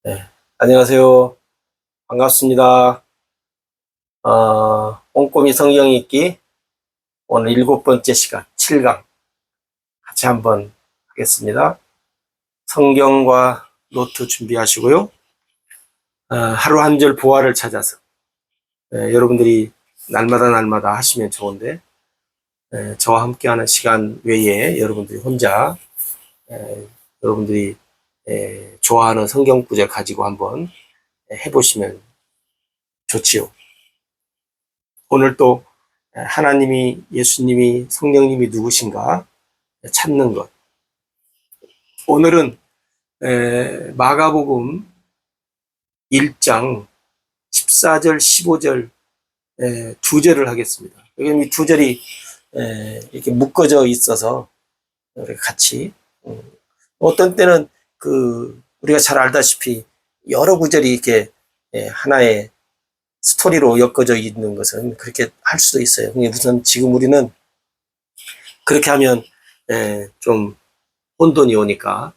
네, 안녕하세요. 반갑습니다. 꼼꼼히 성경 읽기 오늘 7번째 시간 7강 같이 한번 하겠습니다. 성경과 노트 준비하시고요. 하루 한 절 부활을 찾아서 여러분들이 날마다 하시면 좋은데 저와 함께하는 시간 외에 여러분들이 혼자 여러분들이 좋아하는 성경 구절 가지고 한번 해보시면 좋지요. 오늘 또 하나님이, 예수님이, 성령님이 누구신가 찾는 것. 오늘은 마가복음 1장 14절, 15절 두 절을 하겠습니다. 여기 두 절이 이렇게 묶어져 있어서 같이 어떤 때는 우리가 잘 알다시피 여러 구절이 이렇게 하나의 스토리로 엮어져 있는 것은 그렇게 할 수도 있어요. 우선 지금 우리는 그렇게 하면 좀 혼돈이 오니까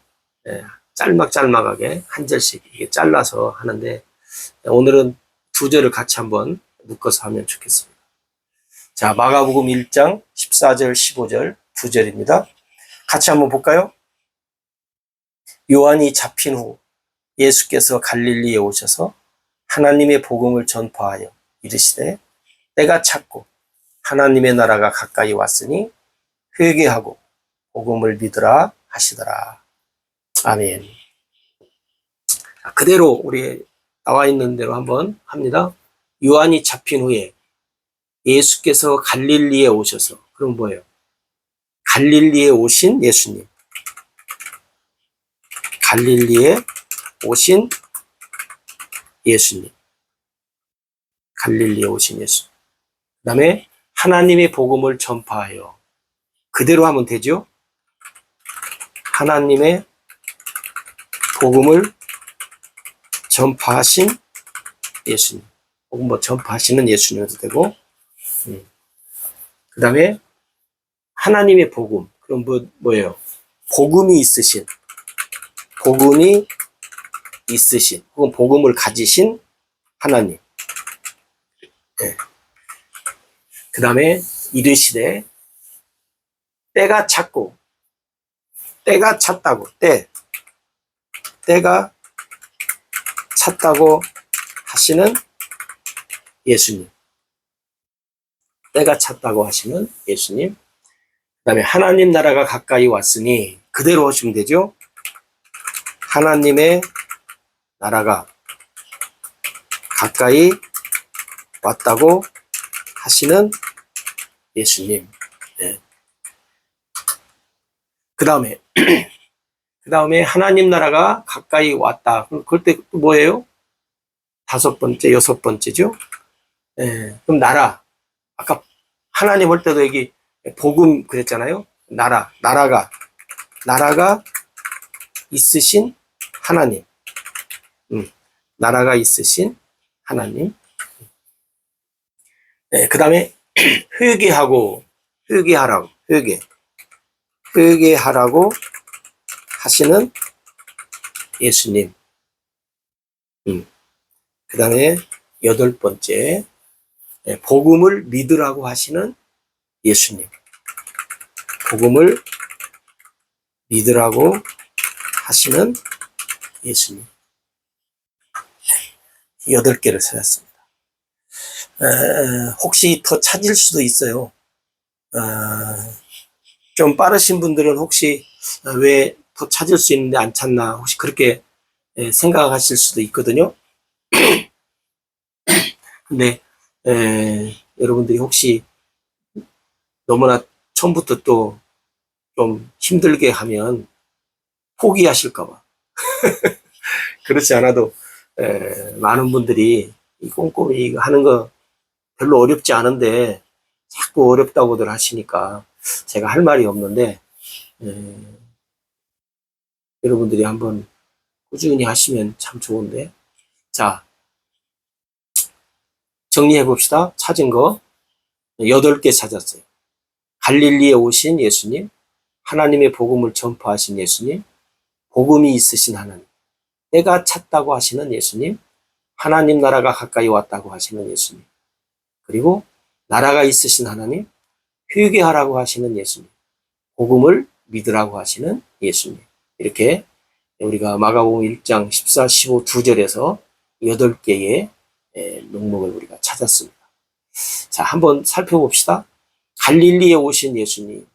짤막짤막하게 한 절씩 이렇게 잘라서 하는데 오늘은 두 절을 같이 한번 묶어서 하면 좋겠습니다. 자, 마가복음 1장 14절 15절 두 절입니다. 같이 한번 볼까요? 요한이 잡힌 후 예수께서 갈릴리에 오셔서 하나님의 복음을 전파하여 이르시되 때가 찼고 하나님의 나라가 가까이 왔으니 회개하고 복음을 믿으라 하시더라. 아멘. 그대로 우리 나와 있는 대로 한번 합니다. 요한이 잡힌 후에 예수께서 갈릴리에 오셔서, 그럼 뭐예요? 갈릴리에 오신 예수님. 갈릴리에 오신 예수님. 갈릴리에 오신 예수님. 그 다음에 하나님의 복음을 전파하여. 그대로 하면 되죠? 하나님의 복음을 전파하신 예수님. 혹은 뭐 전파하시는 예수님도 되고. 그 다음에 하나님의 복음. 그럼 뭐예요? 복음이 있으신. 복음이 있으신. 혹은 복음을 가지신 하나님. 네. 그 다음에 이르시되 때가 찼고, 때가 찼다고, 때가 찼다고 하시는 예수님. 때가 찼다고 하시는 예수님. 그 다음에 하나님 나라가 가까이 왔으니 그대로 하시면 되죠. 하나님의 나라가 가까이 왔다고 하시는 예수님. 네. 그 다음에 하나님 나라가 가까이 왔다. 그럴 때 뭐예요? 5번째, 6번째죠. 네. 그럼 나라. 아까 하나님 할 때도 여기 복음 그랬잖아요. 나라가 있으신 하나님. 나라가 있으신 하나님. 네, 그 다음에 회개하라고 하시는 예수님. 그 다음에 8번째, 복음을 믿으라고 하시는 예수님. 복음을 믿으라고 하시는 예수님. 8개를 찾았습니다. 혹시 더 찾을 수도 있어요. 좀 빠르신 분들은 혹시 왜 더 찾을 수 있는데 안 찾나 혹시 그렇게 생각하실 수도 있거든요. 근데 여러분들이 혹시 너무나 처음부터 또 좀 힘들게 하면 포기하실까봐. 그렇지 않아도 많은 분들이 꼼꼼히 하는 거 별로 어렵지 않은데 자꾸 어렵다고들 하시니까 제가 할 말이 없는데 여러분들이 한번 꾸준히 하시면 참 좋은데. 자, 정리해 봅시다. 찾은 거 8개 찾았어요. 갈릴리에 오신 예수님, 하나님의 복음을 전파하신 예수님, 복음이 있으신 하나님, 때가 찼다고 하시는 예수님, 하나님 나라가 가까이 왔다고 하시는 예수님, 그리고 나라가 있으신 하나님, 회개하라고 하시는 예수님, 복음을 믿으라고 하시는 예수님. 이렇게 우리가 마가복음 1장 14, 15 두 절에서 8개의 명목을 우리가 찾았습니다. 자, 한번 살펴봅시다. 갈릴리에 오신 예수님.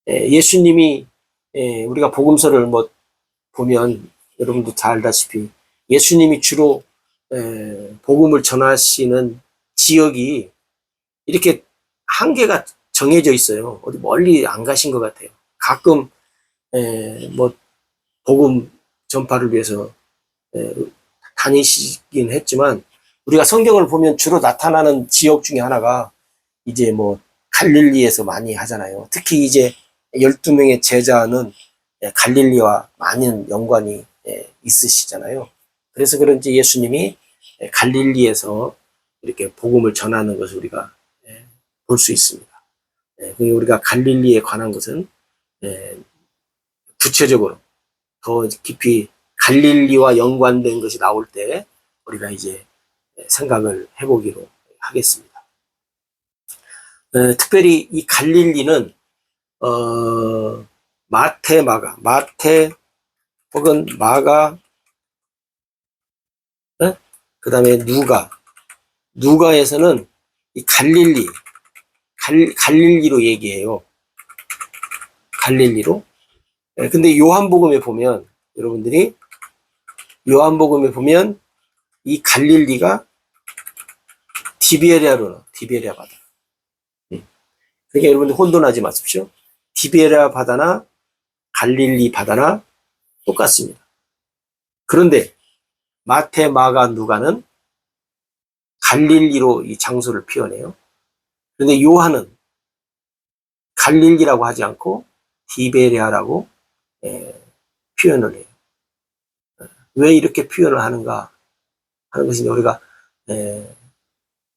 예수님이 우리가 복음서를 뭐 보면 여러분도 잘 알다시피 예수님이 주로 복음을 전하시는 지역이 이렇게 한계가 정해져 있어요. 어디 멀리 안 가신 것 같아요. 가끔 뭐 복음 전파를 위해서 다니시긴 했지만 우리가 성경을 보면 주로 나타나는 지역 중에 하나가 이제 뭐 갈릴리에서 많이 하잖아요. 특히 이제 12명의 제자는 갈릴리와 많은 연관이 있으시잖아요. 그래서 그런지 예수님이 갈릴리에서 이렇게 복음을 전하는 것을 우리가 볼 수 있습니다. 우리가 갈릴리에 관한 것은 구체적으로 더 깊이 갈릴리와 연관된 것이 나올 때 우리가 이제 생각을 해보기로 하겠습니다. 특별히 이 갈릴리는 마태 혹은 마가, 그 다음에 누가에서는 이 갈릴리로 얘기해요. 갈릴리로. 근데 요한복음에 보면 여러분들이 요한복음에 보면 이 갈릴리가 디베랴 바다. 그러니까 여러분들 혼돈하지 마십시오. 디베랴 바다나 갈릴리 바다나 똑같습니다. 그런데 마태, 마가, 누가는 갈릴리로 이 장소를 표현해요. 그런데 요한은 갈릴리라고 하지 않고 디베랴라고 표현을 해요. 왜 이렇게 표현을 하는가 하는 것이 우리가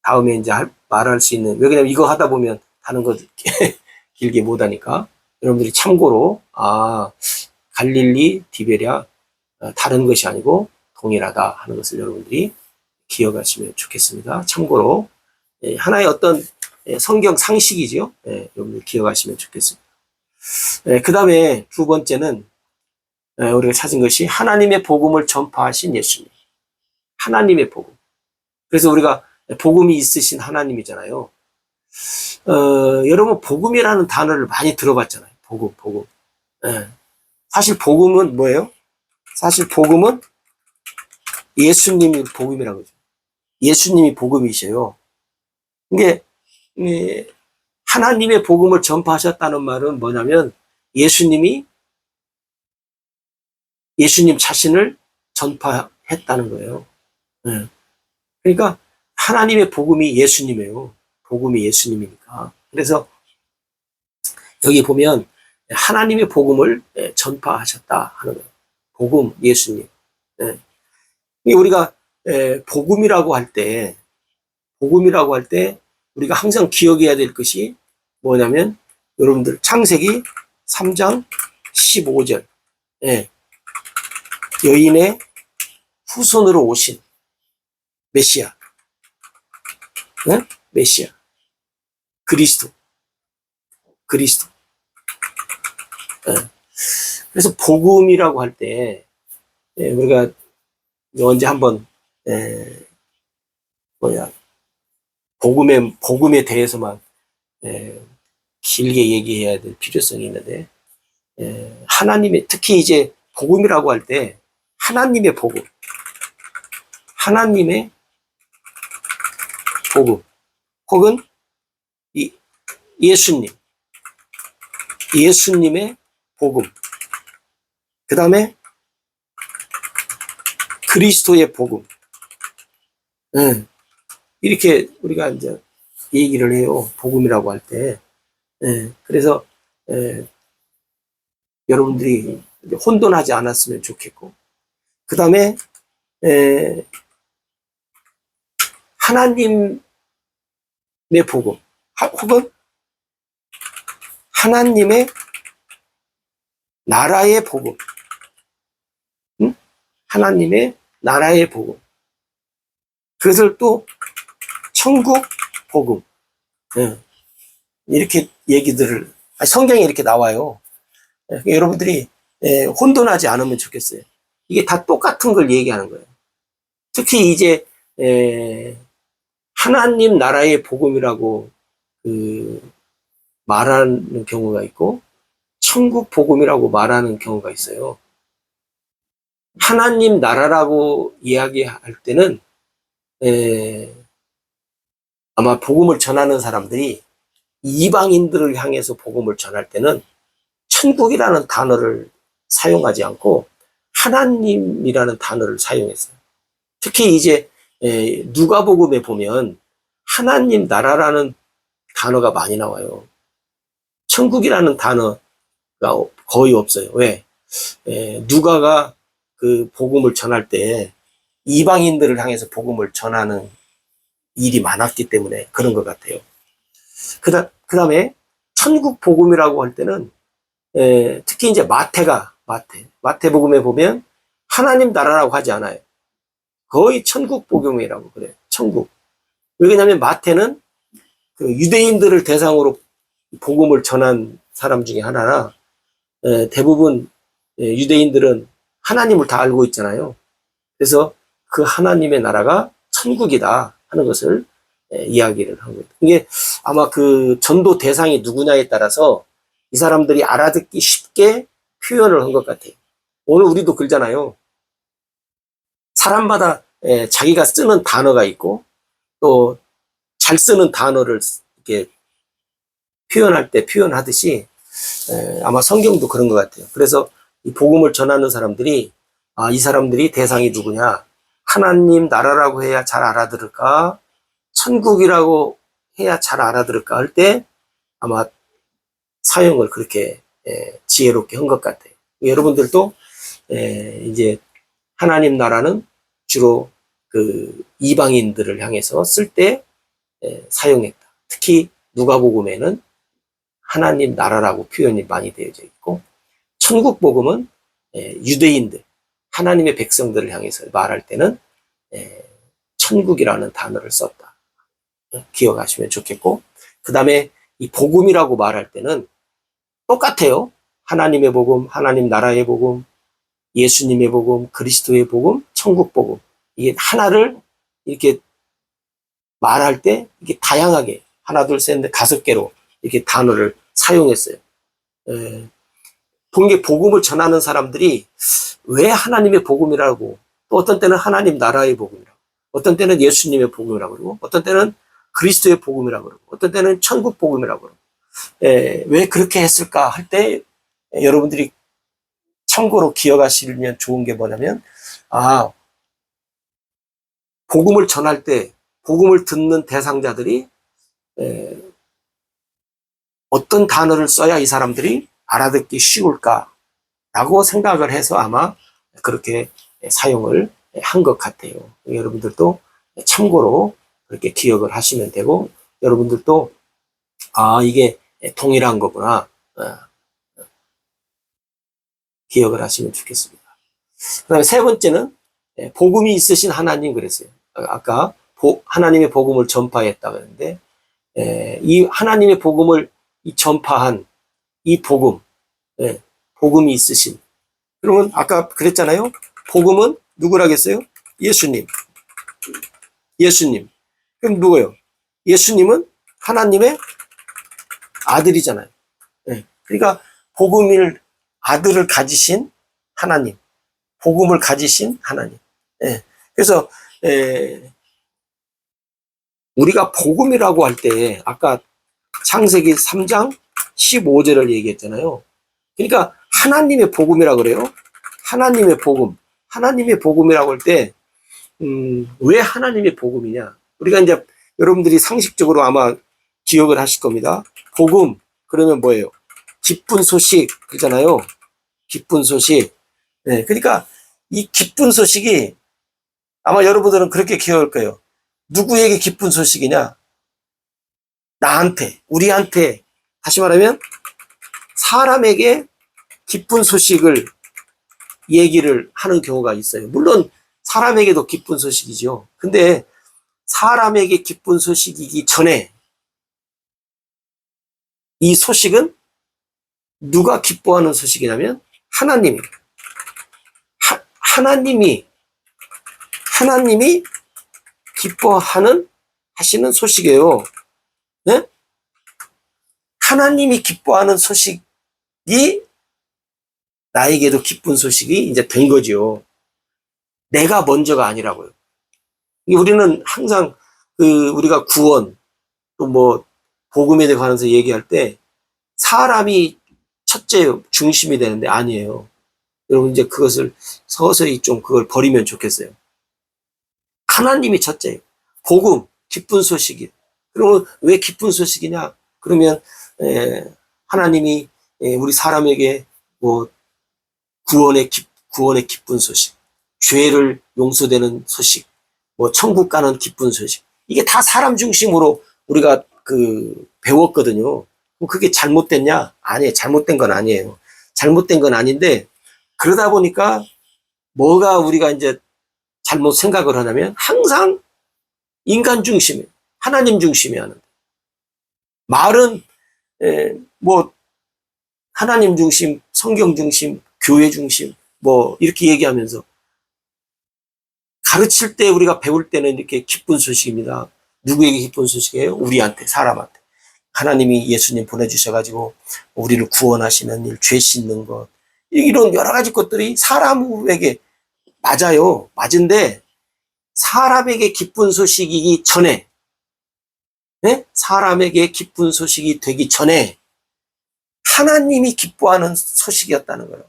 다음에 이제 말할 수 있는, 왜냐면 이거 하다 보면 다른 거 길게 못 하니까 여러분들이 참고로 갈릴리, 디베랴 다른 것이 아니고 동일하다 하는 것을 여러분들이 기억하시면 좋겠습니다. 참고로 하나의 어떤 성경 상식이죠. 여러분들 기억하시면 좋겠습니다. 그 다음에 두 번째는 우리가 찾은 것이 하나님의 복음을 전파하신 예수님. 하나님의 복음. 그래서 우리가 복음이 있으신 하나님이잖아요. 여러분 복음이라는 단어를 많이 들어봤잖아요. 복음. 사실 복음은 뭐예요? 사실 복음은 예수님이 복음이라고 하죠. 예수님이 복음이셔요. 이게 하나님의 복음을 전파하셨다는 말은 뭐냐면 예수님 자신을 전파했다는 거예요. 그러니까 하나님의 복음이 예수님이에요. 복음이 예수님이니까. 그래서 여기 보면 하나님의 복음을 전파하셨다 하는 거예요. 복음, 예수님. 우리가 복음이라고 할 때 우리가 항상 기억해야 될 것이 뭐냐면 여러분들 창세기 3장 15절 여인의 후손으로 오신 메시아, 메시아, 그리스도. 그래서 복음이라고 할 때 우리가 언제 한번 복음에 대해서만 길게 얘기해야 될 필요성이 있는데 하나님의, 특히 이제 복음이라고 할 때 하나님의 복음 혹은 예수님의 복음, 그 다음에 그리스도의 복음, 이렇게 우리가 이제 얘기를 해요. 복음이라고 할 때. 그래서 여러분들이 혼돈하지 않았으면 좋겠고, 그 다음에 하나님의 복음 혹은 하나님의 나라의 복음, 하나님의 나라의 복음. 그것을 또 천국 복음. 예. 이렇게 얘기들을, 성경에 이렇게 나와요. 예. 여러분들이 혼돈하지 않으면 좋겠어요. 이게 다 똑같은 걸 얘기하는 거예요. 특히 이제 하나님 나라의 복음이라고 말하는 경우가 있고 천국 복음이라고 말하는 경우가 있어요. 하나님 나라라고 이야기할 때는 아마 복음을 전하는 사람들이 이방인들을 향해서 복음을 전할 때는 천국이라는 단어를 사용하지 않고 하나님이라는 단어를 사용했어요. 특히 이제 누가복음에 보면 하나님 나라라는 단어가 많이 나와요. 천국이라는 단어가 거의 없어요. 왜? 누가가 그 복음을 전할 때 이방인들을 향해서 복음을 전하는 일이 많았기 때문에 그런 것 같아요. 그 다음에 천국 복음이라고 할 때는 특히 이제 마태복음에 보면 하나님 나라라고 하지 않아요. 거의 천국 복음이라고 그래요. 천국. 왜냐하면 마태는 그 유대인들을 대상으로 복음을 전한 사람 중에 하나라 대부분 유대인들은 하나님을 다 알고 있잖아요. 그래서 그 하나님의 나라가 천국이다 하는 것을 이야기를 한 거예요. 이게 아마 그 전도 대상이 누구냐에 따라서 이 사람들이 알아듣기 쉽게 표현을 한 것 같아요. 오늘 우리도 그러잖아요. 사람마다 자기가 쓰는 단어가 있고 또 잘 쓰는 단어를 이렇게 표현할 때 표현하듯이 아마 성경도 그런 것 같아요. 그래서 이 복음을 전하는 사람들이 이 사람들이 대상이 누구냐? 하나님 나라라고 해야 잘 알아들을까? 천국이라고 해야 잘 알아들을까? 할 때 아마 사용을 그렇게 지혜롭게 한 것 같아요. 여러분들도 이제 하나님 나라는 주로 그 이방인들을 향해서 쓸 때 사용했다. 특히 누가복음에는 하나님 나라라고 표현이 많이 되어져 있고 천국 복음은 유대인들, 하나님의 백성들을 향해서 말할 때는 천국이라는 단어를 썼다. 기억하시면 좋겠고 그 다음에 이 복음이라고 말할 때는 똑같아요. 하나님의 복음, 하나님 나라의 복음, 예수님의 복음, 그리스도의 복음, 천국 복음. 이게 하나를 이렇게 말할 때 이게 다양하게 하나, 둘, 셋, 넷, 5개로 이렇게 단어를 사용했어요. 본게 복음을 전하는 사람들이 왜 하나님의 복음이라고 또 어떤 때는 하나님 나라의 복음이라고 어떤 때는 예수님의 복음이라고 그러고 어떤 때는 그리스도의 복음이라고 그러고 어떤 때는 천국 복음이라고 그러고 왜 그렇게 했을까 할 때 여러분들이 참고로 기억하시면 좋은 게 뭐냐면 복음을 전할 때 복음을 듣는 대상자들이 어떤 단어를 써야 이 사람들이 알아듣기 쉬울까라고 생각을 해서 아마 그렇게 사용을 한 것 같아요. 여러분들도 참고로 그렇게 기억을 하시면 되고 여러분들도 이게 동일한 거구나 기억을 하시면 좋겠습니다. 그 다음에 세 번째는 복음이 있으신 하나님 그랬어요. 아까 하나님의 복음을 전파했다고 했는데 이 하나님의 복음을 전파한 이 복음, 복음이 있으신. 그러면 아까 그랬잖아요. 복음은 누구라겠어요? 예수님. 그럼 누구예요? 예수님은 하나님의 아들이잖아요. 그러니까 복음을 아들을 가지신 하나님, 복음을 가지신 하나님. 그래서 우리가 복음이라고 할 때 아까 창세기 3장 15절을 얘기했잖아요. 그러니까 하나님의 복음이라고 그래요. 하나님의 복음이라고 할 때 왜 하나님의 복음이냐? 우리가 이제 여러분들이 상식적으로 아마 기억을 하실 겁니다. 복음 그러면 뭐예요? 기쁜 소식 그러잖아요. 기쁜 소식. 그러니까 이 기쁜 소식이 아마 여러분들은 그렇게 기억할 거예요. 누구에게 기쁜 소식이냐? 나한테, 우리한테, 다시 말하면 사람에게 기쁜 소식을 얘기를 하는 경우가 있어요. 물론 사람에게도 기쁜 소식이죠. 근데 사람에게 기쁜 소식이기 전에 이 소식은 누가 기뻐하는 소식이냐면 하나님이 하나님이 기뻐하는 하시는 소식이에요. 네? 하나님이 기뻐하는 소식이 나에게도 기쁜 소식이 이제 된 거죠. 내가 먼저가 아니라고요. 우리는 항상 우리가 구원 또 뭐 복음에 관해서 얘기할 때 사람이 첫째 중심이 되는데 아니에요. 여러분 이제 그것을 서서히 좀 그걸 버리면 좋겠어요. 하나님이 첫째예요. 복음, 기쁜 소식이. 그러면 왜 기쁜 소식이냐? 그러면 하나님이 우리 사람에게 뭐 구원의 기쁜 소식, 죄를 용서되는 소식, 뭐 천국 가는 기쁜 소식. 이게 다 사람 중심으로 우리가 배웠거든요. 그게 잘못됐냐? 아니에요. 잘못된 건 아니에요. 잘못된 건 아닌데 그러다 보니까 뭐가 우리가 이제 잘못 생각을 하냐면 항상 인간 중심이에요. 하나님 중심이 하는. 말은 뭐 하나님 중심, 성경 중심, 교회 중심 뭐 이렇게 얘기하면서 가르칠 때 우리가 배울 때는 이렇게 기쁜 소식입니다. 누구에게 기쁜 소식이에요? 우리한테, 사람한테. 하나님이 예수님 보내주셔가지고 우리를 구원하시는 일, 죄 씻는 것 이런 여러 가지 것들이 사람에게 맞아요. 맞은데 사람에게 기쁜 소식이기 전에 네? 사람에게 기쁜 소식이 되기 전에 하나님이 기뻐하는 소식이었다는 거예요.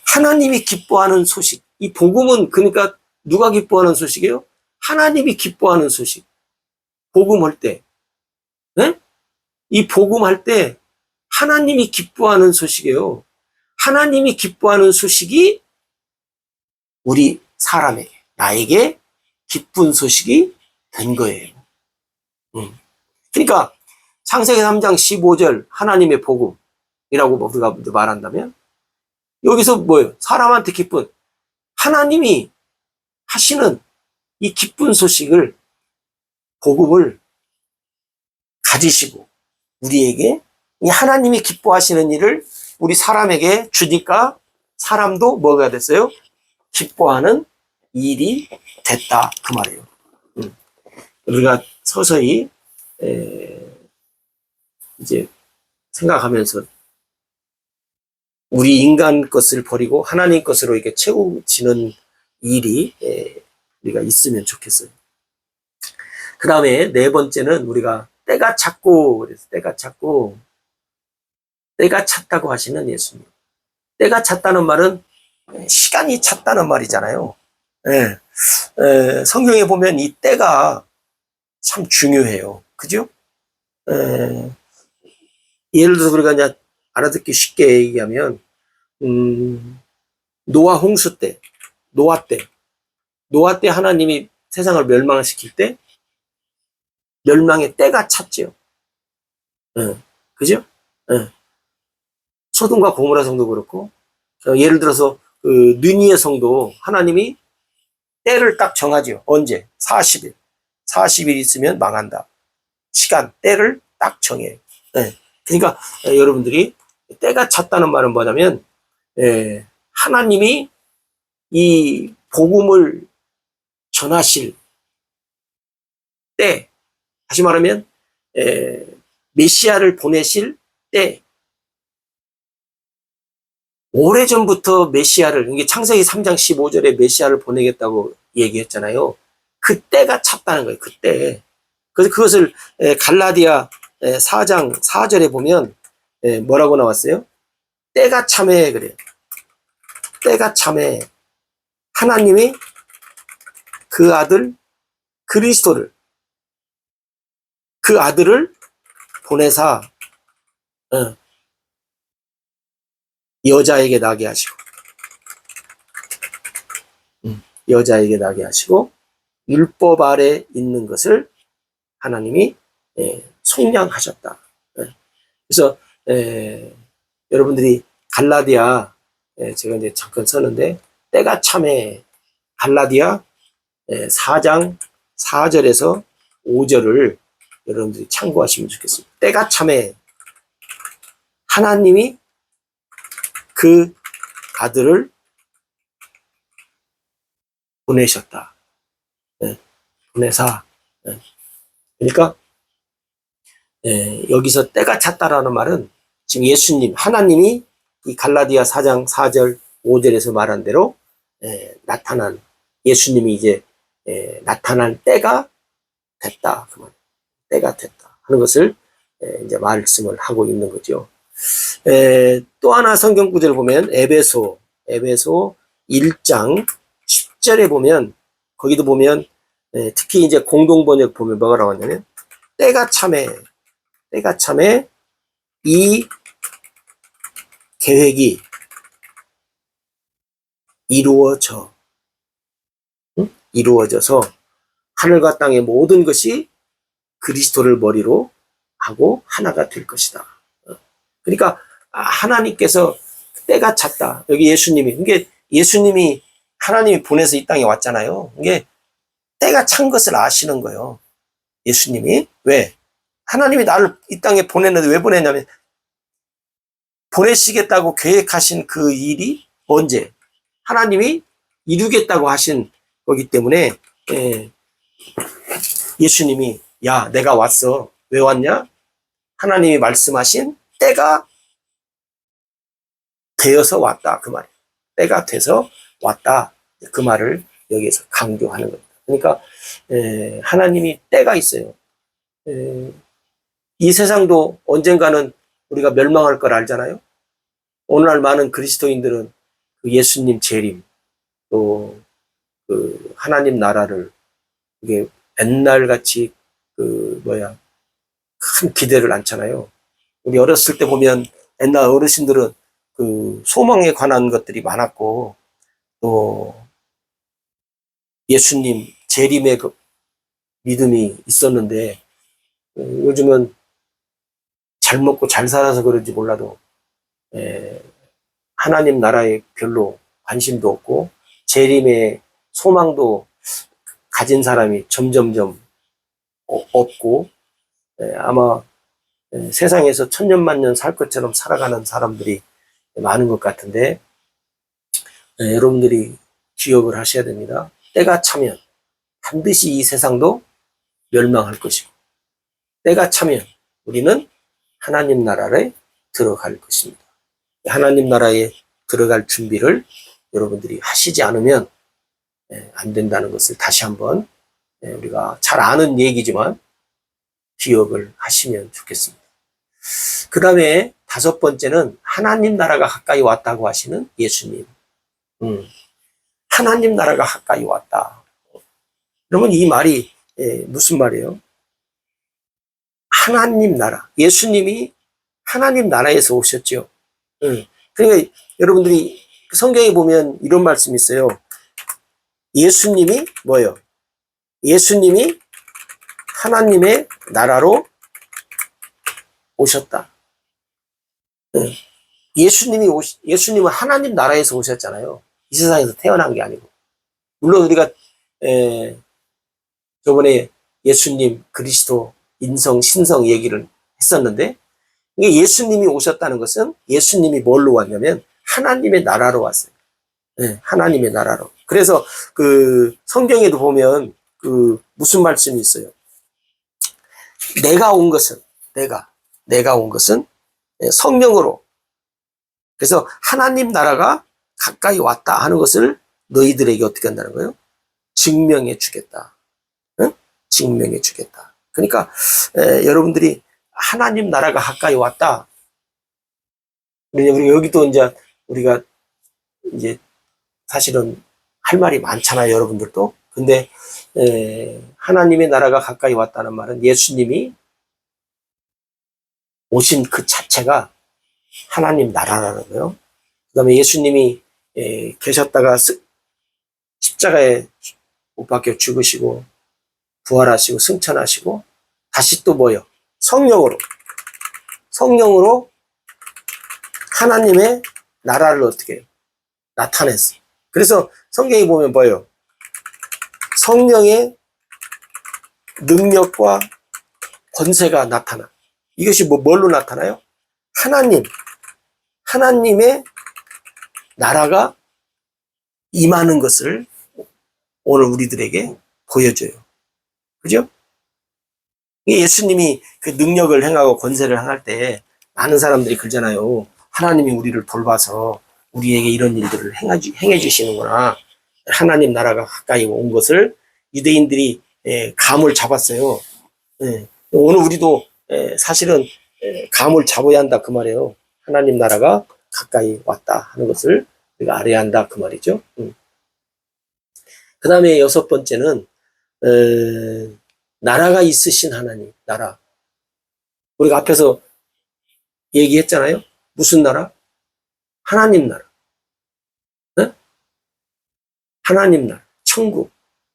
하나님이 기뻐하는 소식. 이 복음은 그러니까 누가 기뻐하는 소식이에요? 하나님이 기뻐하는 소식. 복음할 때. 네? 이 복음할 때 하나님이 기뻐하는 소식이에요. 하나님이 기뻐하는 소식이 우리 사람에게, 나에게 기쁜 소식이 된 거예요. 그러니까 창세기 3장 15절 하나님의 복음이라고 우리가 말한다면 여기서 뭐예요? 사람한테 기쁜 하나님이 하시는 이 기쁜 소식을 복음을 가지시고 우리에게 이 하나님이 기뻐하시는 일을 우리 사람에게 주니까 사람도 뭐가 됐어요? 기뻐하는 일이 됐다 그 말이에요. 우리가 서서히 이제 생각하면서 우리 인간 것을 버리고 하나님 것으로 이렇게 채워지는 일이 우리가 있으면 좋겠어요. 그 다음에 네 번째는 우리가 때가 찼고 그래서 때가 찼다고 하시는 예수님. 때가 찼다는 말은 시간이 찼다는 말이잖아요. 성경에 보면 이 때가 참 중요해요. 그죠? 예를 들어서 우리가 이제 알아듣기 쉽게 얘기하면 노아 홍수 때, 노아 때 하나님이 세상을 멸망시킬 때 멸망의 때가 찼죠. 그죠? 소돔과 고모라 성도 그렇고 예를 들어서 느니의 성도 하나님이 때를 딱 정하죠. 언제? 40일. 40일 있으면 망한다. 시간, 때를 딱 정해요. 그러니까 여러분들이 때가 찼다는 말은 뭐냐면 하나님이 이 복음을 전하실 때, 다시 말하면 메시아를 보내실 때 오래전부터 메시아를, 이게 창세기 3장 15절에 메시아를 보내겠다고 얘기했잖아요. 그때가 찼다는 거예요. 그때. 그래서 그것을 갈라디아 4장 4절에 보면 뭐라고 나왔어요? 때가 참해 그래요. 때가 참해. 하나님이 그 아들 그리스도를 그 아들을 보내사 여자에게 나게 하시고 율법 아래 있는 것을 하나님이 속량하셨다. 그래서 여러분들이 갈라디아 제가 이제 잠깐 썼는데, 때가 참에 갈라디아 4장 4절에서 5절을 여러분들이 참고하시면 좋겠습니다. 때가 참에 하나님이 그 아들을 보내셨다. 보내사. 그러니까 여기서 때가 찼다라는 말은 지금 예수님, 하나님이 이 갈라디아 4장 4절 5절에서 말한 대로 나타난, 예수님이 이제 나타날 때가 됐다. 그 말. 때가 됐다 하는 것을 이제 말씀을 하고 있는 거죠. 또 하나 성경 구절을 보면 에베소 1장 10절에 보면, 거기도 보면 특히 이제 공동번역 보면 뭐가 나왔냐면, 때가 참에 이 계획이 이루어져서 하늘과 땅의 모든 것이 그리스도를 머리로 하고 하나가 될 것이다. 그러니까 하나님께서 때가 찼다. 여기 예수님이, 이게 예수님이 하나님이 보내서 이 땅에 왔잖아요. 이게 때가 찬 것을 아시는 거예요. 예수님이. 왜? 하나님이 나를 이 땅에 보냈는데 왜 보냈냐면, 보내시겠다고 계획하신 그 일이 언제? 하나님이 이루겠다고 하신 거기 때문에 예수님이, 야, 내가 왔어. 왜 왔냐? 하나님이 말씀하신 때가 되어서 왔다. 그 말이에요. 때가 돼서 왔다. 그 말을 여기에서 강조하는 겁니다. 그러니까 하나님이 때가 있어요. 이 세상도 언젠가는 우리가 멸망할 걸 알잖아요. 오늘날 많은 그리스도인들은 그 예수님 재림, 또 그 하나님 나라를, 이게 옛날같이 큰 기대를 않잖아요. 우리 어렸을 때 보면 옛날 어르신들은 그 소망에 관한 것들이 많았고, 또 예수님 재림의 그 믿음이 있었는데, 요즘은 잘 먹고 잘 살아서 그런지 몰라도 하나님 나라에 별로 관심도 없고 재림의 소망도 가진 사람이 점점점 없고, 아마 세상에서 천년만년 살 것처럼 살아가는 사람들이 많은 것 같은데, 여러분들이 기억을 하셔야 됩니다. 때가 차면 반드시 이 세상도 멸망할 것이고, 때가 차면 우리는 하나님 나라에 들어갈 것입니다. 하나님 나라에 들어갈 준비를 여러분들이 하시지 않으면 안 된다는 것을 다시 한번, 우리가 잘 아는 얘기지만 기억을 하시면 좋겠습니다. 그 다음에 5번째는 하나님 나라가 가까이 왔다고 하시는 예수님. 하나님 나라가 가까이 왔다. 그러면 이 말이 무슨 말이에요? 하나님 나라. 예수님이 하나님 나라에서 오셨죠. 그러니까 여러분들이 성경에 보면 이런 말씀이 있어요. 예수님이 뭐예요? 예수님이 하나님의 나라로 오셨다. 예수님은 하나님 나라에서 오셨잖아요. 이 세상에서 태어난 게 아니고. 물론 우리가 저번에 예수님 그리스도 인성 신성 얘기를 했었는데, 이게 예수님이 오셨다는 것은 예수님이 뭘로 왔냐면 하나님의 나라로 왔어요. 하나님의 나라로. 그래서 그 성경에도 보면 그 무슨 말씀이 있어요? 내가 온 것은 성령으로. 그래서 하나님 나라가 가까이 왔다 하는 것을 너희들에게 어떻게 한다는 거예요? 증명해 주겠다. 증명해 주겠다. 그러니까 여러분들이 하나님 나라가 가까이 왔다. 우리 여기도 이제 우리가 이제 사실은 할 말이 많잖아요, 여러분들도. 근데 하나님의 나라가 가까이 왔다는 말은 예수님이 오신 그 자체가 하나님 나라라는 거예요. 그 다음에 예수님이 계셨다가 십자가에 못 박혀 죽으시고 부활하시고 승천하시고 다시 또 뭐요? 성령으로 하나님의 나라를 어떻게 해요? 나타냈어. 그래서 성경에 보면 뭐예요? 성령의 능력과 권세가 나타나. 이것이 뭘로 나타나요? 하나님의 나라가 임하는 것을 오늘 우리들에게 보여줘요. 그죠? 예수님이 그 능력을 행하고 권세를 행할 때 많은 사람들이 그러잖아요. 하나님이 우리를 돌봐서 우리에게 이런 일들을 행해 주시는구나. 하나님 나라가 가까이 온 것을 유대인들이 감을 잡았어요. 오늘 우리도 사실은 감을 잡아야 한다 그 말이에요. 하나님 나라가 가까이 왔다 하는 것을 우리가 알아야 한다 그 말이죠. 그 다음에 6번째는 나라가 있으신 하나님 나라. 우리가 앞에서 얘기했잖아요. 무슨 나라? 하나님 나라. 네? 하나님 나라, 천국.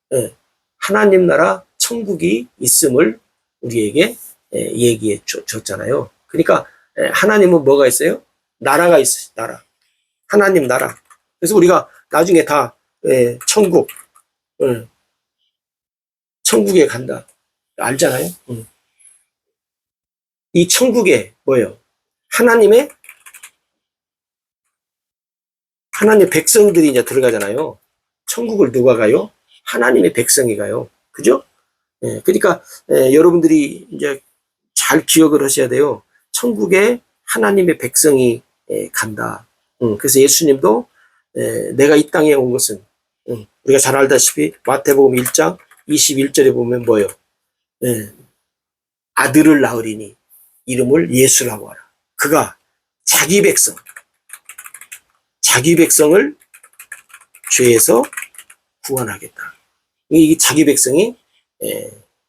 네. 하나님 나라, 천국이 있음을 우리에게 얘기해 줬잖아요. 그러니까 하나님은 뭐가 있어요? 나라가 있어요. 나라. 하나님 나라. 그래서 우리가 나중에 다 천국, 천국에 간다. 알잖아요. 이 천국에 뭐예요? 하나님의 백성들이 이제 들어가잖아요. 천국을 누가 가요? 하나님의 백성이 가요. 그죠? 그러니까 여러분들이 이제 잘 기억을 하셔야 돼요. 천국에 하나님의 백성이 간다. 그래서 예수님도 내가 이 땅에 온 것은 우리가 잘 알다시피 마태복음 1장 21절에 보면 뭐예요? 아들을 낳으리니 이름을 예수라고 하라. 그가 자기 백성을 죄에서 구원하겠다. 이 자기 백성이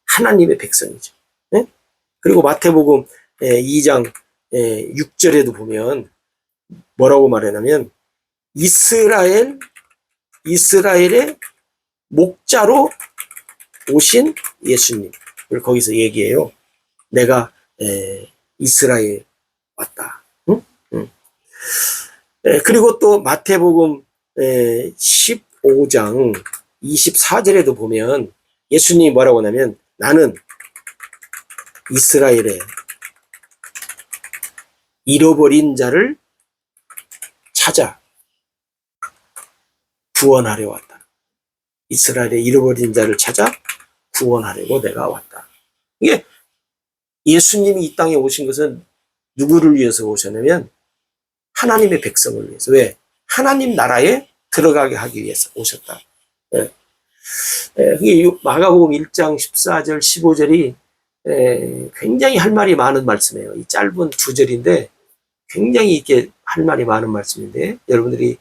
하나님의 백성이죠. 그리고 마태복음 2장 6절에도 보면 뭐라고 말하냐면 이스라엘의 목자로 오신 예수님을 거기서 얘기해요. 내가 이스라엘 왔다. 그리고 또 마태복음 15장 24절에도 보면 예수님이 뭐라고 하냐면 나는 이스라엘의 잃어버린 자를 찾아 구원하려 왔다. 이스라엘의 잃어버린 자를 찾아 구원하려고 내가 왔다. 이게 예수님이 이 땅에 오신 것은 누구를 위해서 오셨냐면 하나님의 백성을 위해서. 왜? 하나님 나라에 들어가게 하기 위해서 오셨다. 마가복음 1장 14절 15절이 굉장히 할 말이 많은 말씀이에요. 이 짧은 2절인데 굉장히 이렇게 할 말이 많은 말씀인데 여러분들이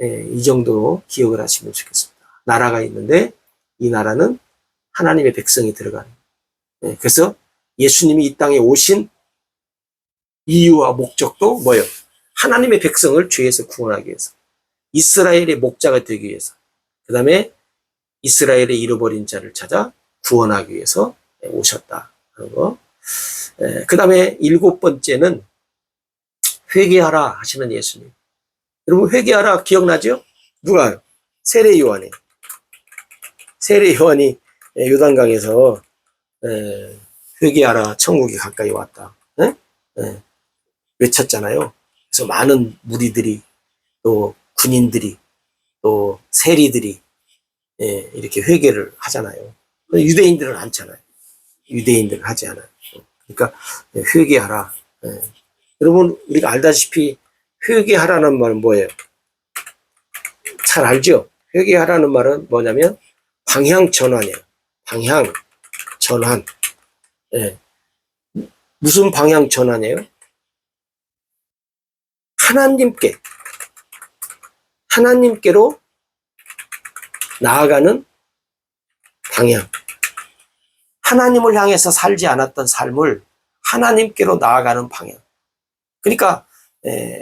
이 정도로 기억을 하시면 좋겠습니다. 나라가 있는데 이 나라는 하나님의 백성이 들어가는. 그래서 예수님이 이 땅에 오신 이유와 목적도 뭐예요? 하나님의 백성을 죄에서 구원하기 위해서. 이스라엘의 목자가 되기 위해서. 그 다음에 이스라엘의 잃어버린 자를 찾아 구원하기 위해서 오셨다 하는 거. 그 다음에 7번째는 회개하라 하시는 예수님. 여러분 회개하라 기억나죠? 누가요? 세례 요한이 요단강에서 회개하라 천국이 가까이 왔다 외쳤잖아요. 그래서 많은 무리들이 또 군인들이 또 세리들이 이렇게 회개를 하잖아요. 유대인들은 않잖아요. 유대인들은 하지 않아요. 그러니까 회개하라. 여러분 우리가 알다시피 회개하라는 말은 뭐예요? 잘 알죠? 회개하라는 말은 뭐냐면 방향 전환이에요. 방향 전환. 무슨 방향 전환이에요? 하나님께로 나아가는 방향. 하나님을 향해서 살지 않았던 삶을 하나님께로 나아가는 방향. 그러니까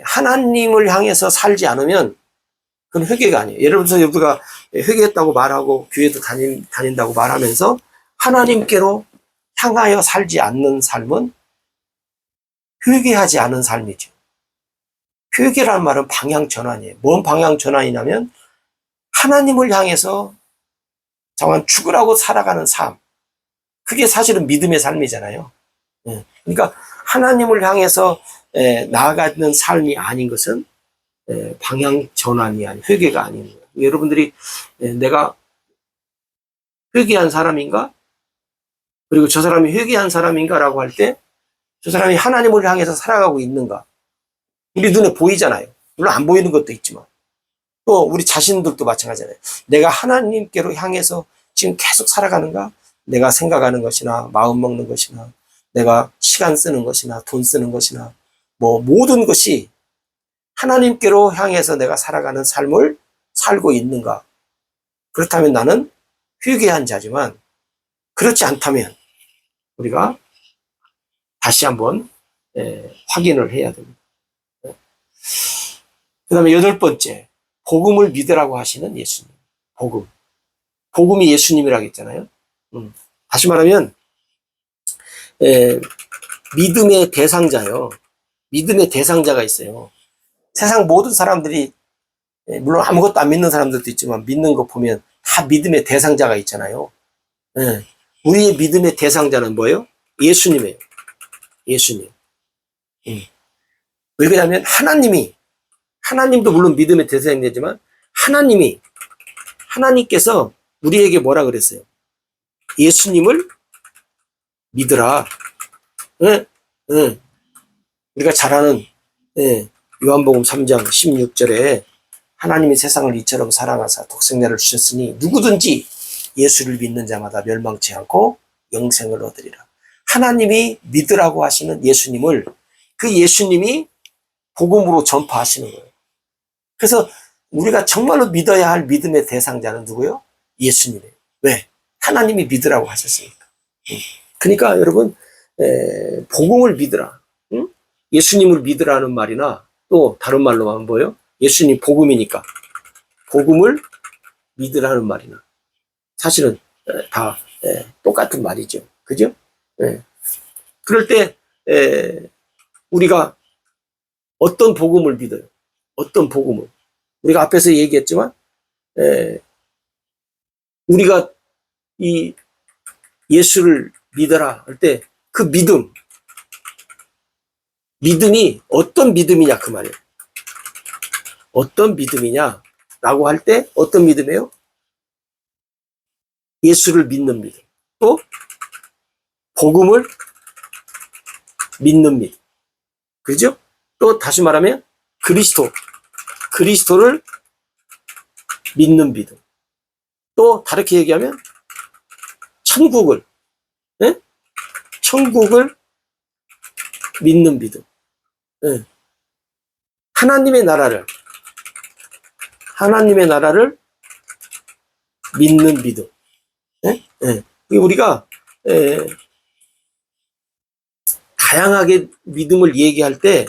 하나님을 향해서 살지 않으면 그건 회개가 아니에요. 예를 들어서 우리가 회개했다고 말하고 교회도 다닌다고 말하면서 하나님께로 향하여 살지 않는 삶은 회개하지 않은 삶이죠. 회개라는 말은 방향 전환이에요. 뭔 방향 전환이냐면 하나님을 향해서 정말 죽으라고 살아가는 삶. 그게 사실은 믿음의 삶이잖아요. 그러니까 하나님을 향해서 나아가는 삶이 아닌 것은 방향 전환이 아닌 회개가 아닌 거예요. 여러분들이 내가 회개한 사람인가? 그리고 저 사람이 회개한 사람인가? 라고 할 때 저 사람이 하나님을 향해서 살아가고 있는가? 우리 눈에 보이잖아요. 물론 안 보이는 것도 있지만 또 우리 자신들도 마찬가지잖아요. 내가 하나님께로 향해서 지금 계속 살아가는가? 내가 생각하는 것이나 마음 먹는 것이나 내가 시간 쓰는 것이나 돈 쓰는 것이나 뭐 모든 것이 하나님께로 향해서 내가 살아가는 삶을 살고 있는가? 그렇다면 나는 회개한 자지만 그렇지 않다면 우리가 다시 한번 확인을 해야 됩니다. 그 다음에 8번째, 복음을 믿으라고 하시는 예수님. 복음. 복음이 예수님이라고 했잖아요. 다시 말하면 믿음의 대상자요. 믿음의 대상자가 있어요. 세상 모든 사람들이 물론 아무것도 안 믿는 사람들도 있지만 믿는 거 보면 다 믿음의 대상자가 있잖아요. 우리의 믿음의 대상자는 뭐예요? 예수님이에요. 예수님. 왜 그러냐면 하나님도 물론 믿음의 대상자지만 하나님께서 우리에게 뭐라 그랬어요? 예수님을 믿으라. 우리가 잘 아는 요한복음 3장 16절에 하나님이 세상을 이처럼 사랑하사 독생자를 주셨으니 누구든지 예수를 믿는 자마다 멸망치 않고 영생을 얻으리라. 하나님이 믿으라고 하시는 예수님을 그 예수님이 복음으로 전파하시는 거예요. 그래서 우리가 정말로 믿어야 할 믿음의 대상자는 누구요? 예수님이에요. 왜? 하나님이 믿으라고 하셨으니까. 그러니까 여러분 복음을 믿으라. 예수님을 믿으라는 말이나 또 다른 말로 하면 뭐예요? 예수님 복음이니까 복음을 믿으라는 말이나 사실은 다 똑같은 말이죠. 그죠? 그럴 때 우리가 어떤 복음을 믿어요? 어떤 복음을? 우리가 앞에서 얘기했지만 우리가 이 예수를 믿어라 할 때 그 믿음이 어떤 믿음이냐 그 말이에요. 어떤 믿음이냐라고 할 때 어떤 믿음이에요? 예수를 믿는 믿음. 또 복음을 믿는 믿음. 그죠? 또 다시 말하면 그리스도를 믿는 믿음. 또 다르게 얘기하면 천국을 믿는 믿음. 하나님의 나라를 믿는 믿음. 우리가 다양하게 믿음을 얘기할 때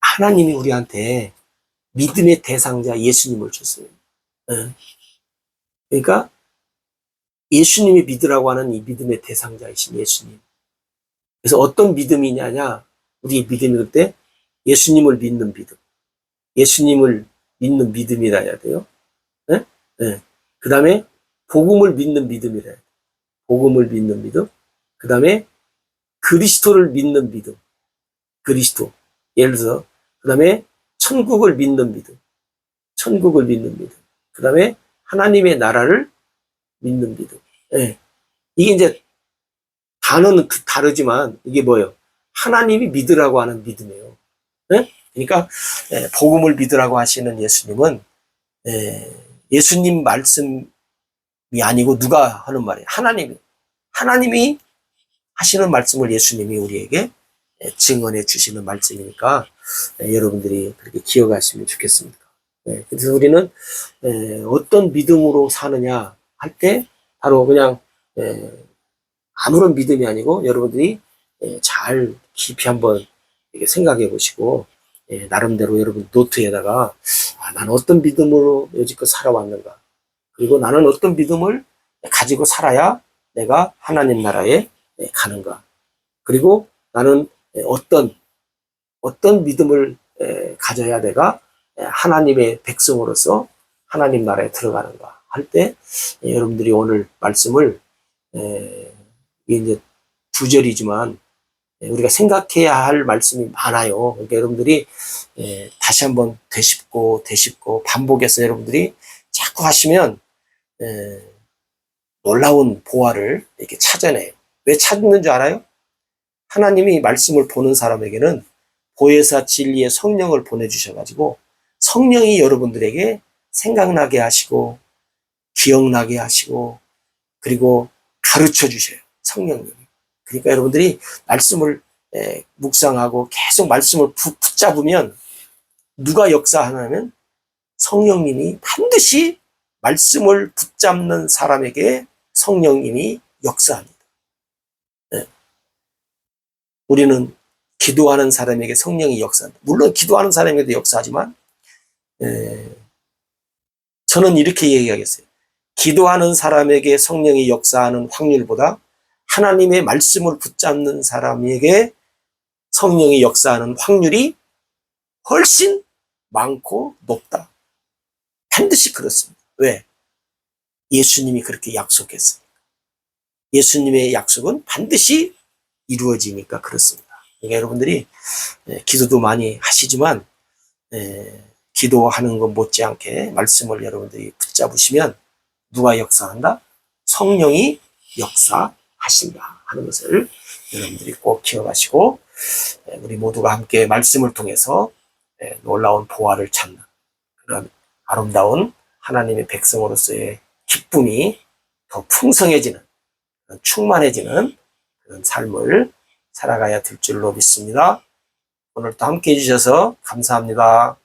하나님이 우리한테 믿음의 대상자 예수님을 줬어요. 그러니까 예수님이 믿으라고 하는 이 믿음의 대상자이신 예수님. 그래서 어떤 믿음이냐냐? 우리 믿음이 그때 예수님을 믿는 믿음. 예수님을 믿는 믿음이라 해야 돼요. 그 다음에 복음을 믿는 믿음이라 해야 돼요. 복음을 믿는 믿음. 그 다음에 그리스도를 믿는 믿음. 그리스도. 예를 들어서 그 다음에 천국을 믿는 믿음. 그 다음에 하나님의 나라를 믿는 믿음. 이게 이제 단어는 다르지만 이게 뭐예요? 하나님이 믿으라고 하는 믿음이에요. 그러니까 복음을 믿으라고 하시는 예수님은 예수님 말씀이 아니고 누가 하는 말이에요? 하나님이 하시는 말씀을 예수님이 우리에게 증언해 주시는 말씀이니까 여러분들이 그렇게 기억하시면 좋겠습니다. 그래서 우리는 어떤 믿음으로 사느냐 할 때 바로 그냥 아무런 믿음이 아니고 여러분들이 잘 깊이 한번 생각해 보시고 나름대로 여러분 노트에다가 나는 어떤 믿음으로 여지껏 살아왔는가, 그리고 나는 어떤 믿음을 가지고 살아야 내가 하나님 나라에 가는가, 그리고 나는 어떤 믿음을 가져야 내가 하나님의 백성으로서 하나님 나라에 들어가는가 할 때 여러분들이 오늘 말씀을 이제 2절이지만 우리가 생각해야 할 말씀이 많아요. 그러니까 여러분들이 다시 한번 되짚고 반복해서 여러분들이 자꾸 하시면 놀라운 보화를 이렇게 찾아내요. 왜 찾는 줄 알아요? 하나님이 말씀을 보는 사람에게는 보혜사 진리의 성령을 보내주셔가지고 성령이 여러분들에게 생각나게 하시고 기억나게 하시고 그리고 가르쳐 주셔요. 성령님이. 그러니까 여러분들이 말씀을 묵상하고 계속 말씀을 붙잡으면 누가 역사하냐면 성령님이 반드시 말씀을 붙잡는 사람에게 성령님이 역사합니다. 우리는 기도하는 사람에게 성령이 역사합니다. 물론 기도하는 사람에게도 역사하지만 저는 이렇게 얘기하겠어요. 기도하는 사람에게 성령이 역사하는 확률보다 하나님의 말씀을 붙잡는 사람에게 성령이 역사하는 확률이 훨씬 많고 높다. 반드시 그렇습니다. 왜? 예수님이 그렇게 약속했으니까. 예수님의 약속은 반드시 이루어지니까 그렇습니다. 그러니까 여러분들이 기도도 많이 하시지만 기도하는 것 못지않게 말씀을 여러분들이 붙잡으시면 누가 역사한다? 성령이 역사하신다 하는 것을 여러분들이 꼭 기억하시고 우리 모두가 함께 말씀을 통해서 놀라운 보화를 찾는 그런 아름다운 하나님의 백성으로서의 기쁨이 더 풍성해지는 충만해지는 그런 삶을 살아가야 될 줄로 믿습니다. 오늘도 함께 해주셔서 감사합니다.